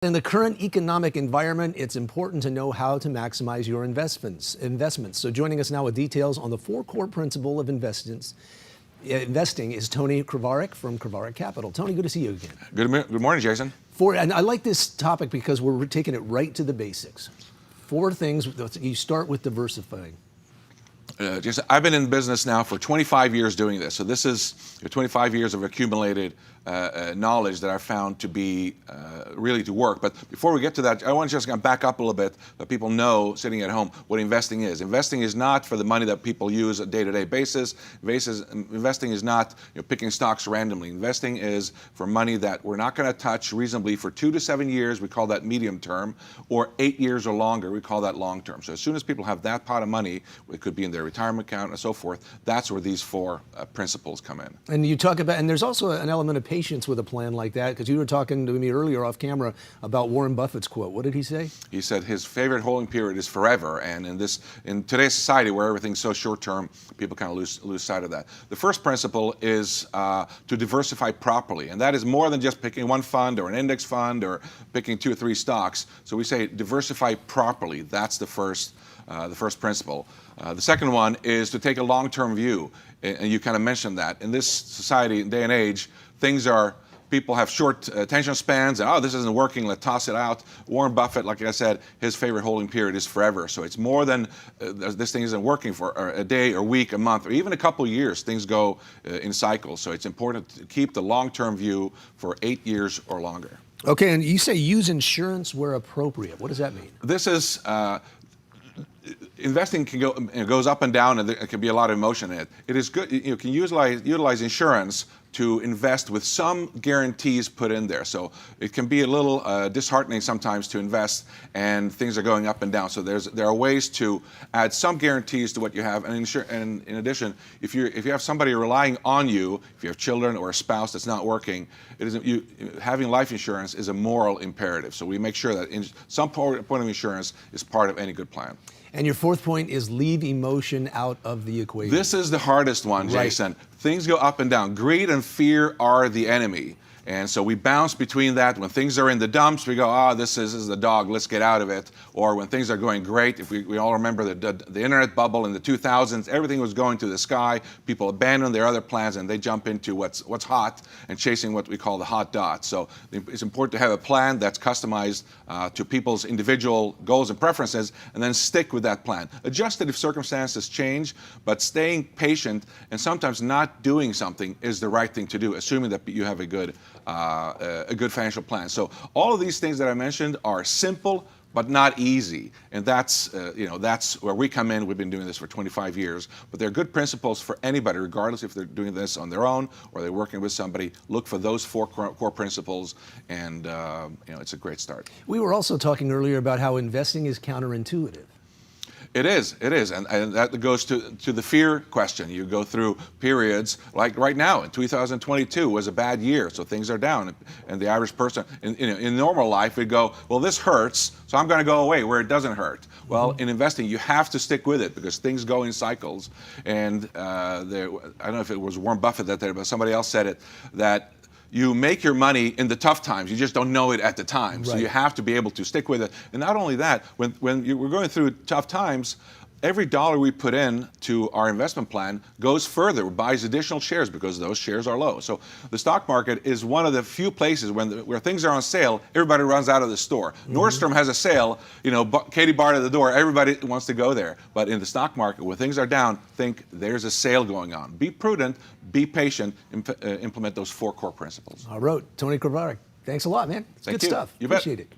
In the current economic environment, it's important to know how to maximize your investments. So joining us now with details on the four core principles of investing is Tony Krvaric from Krvaric Capital. Tony, good to see you again. Good morning, Jason. And I like this topic because we're taking it right to the basics. Four things. You start with diversifying. Jason, I've been in business now for 25 years doing this. So this is 25 years of accumulated knowledge that I found to be really to work. But before we get to that, I want to just back up a little bit, that people know sitting at home what investing is. Investing is not for the money that people use on a day-to-day basis. Investing is not picking stocks randomly. Investing is for money that we're not going to touch reasonably for 2 to 7 years. We call that medium term, or 8 years or longer. We call that long term. So as soon as people have that pot of money, it could be in their retirement account and so forth, that's where these four principles come in. And you talk about, and there's also an element of patience with a plan like that, because you were talking to me earlier off camera about Warren Buffett's quote. What did he say? He said his favorite holding period is forever, and in today's society where everything's so short term, people kind of lose sight of that. The first principle is to diversify properly, and that is more than just picking one fund or an index fund or picking 2 or 3 stocks. So we say diversify properly. That's the first principle. The second one is to take a long-term view, and you kind of mentioned that. In this society, day and age, people have short attention spans, and oh, this isn't working, let's toss it out. Warren Buffett, like I said, his favorite holding period is forever. So it's more than this thing isn't working for a day, a week, a month, or even a couple of years. Things go in cycles. So it's important to keep the long-term view for 8 years or longer. Okay, and you say use insurance where appropriate. What does that mean? This is investing goes up and down, and there can be a lot of emotion in it. It is good. You can utilize insurance to invest with some guarantees put in there. So it can be a little disheartening sometimes to invest and things are going up and down. So there are ways to add some guarantees to what you have. And in addition, if you have somebody relying on you, if you have children or a spouse that's not working, having life insurance is a moral imperative. So we make sure that some point of insurance is part of any good plan. And your fourth point is leave emotion out of the equation. This is the hardest one, Jason. Right. Things go up and down. Greed and fear are the enemy. And so we bounce between that. When things are in the dumps, we go, this is the dog, let's get out of it. Or when things are going great, if we all remember the internet bubble in the 2000s, everything was going to the sky. People abandon their other plans and they jump into what's hot and chasing what we call the hot dots. So it's important to have a plan that's customized to people's individual goals and preferences, and then stick with that plan. Adjust it if circumstances change, but staying patient and sometimes not doing something is the right thing to do, assuming that you have a good financial plan. So all of these things that I mentioned are simple but not easy, and that's where we come in. We've been doing this for 25 years, but they're good principles for anybody, regardless if they're doing this on their own or they're working with somebody. Look for those four core principles, and it's a great start. We were also talking earlier about how investing is counterintuitive. It is, and that goes to the fear question. You go through periods, like right now in 2022 was a bad year, so things are down, and the average person in normal life would go, well, this hurts, so I'm going to go away where it doesn't hurt. Well, in investing, you have to stick with it because things go in cycles, and I don't know if it was Warren Buffett that did it, but somebody else said it, that you make your money in the tough times. You just don't know it at the time. Right. So you have to be able to stick with it. And not only that, when we're going through tough times, every dollar we put in to our investment plan goes further, buys additional shares because those shares are low. So the stock market is one of the few places where things are on sale, everybody runs out of the store. Mm-hmm. Nordstrom has a sale, Katie Bart at the door, everybody wants to go there. But in the stock market, when things are down, think there's a sale going on. Be prudent, be patient, implement those four core principles. Tony Krvaric. Thanks a lot, man. It's good stuff. You bet. Appreciate it.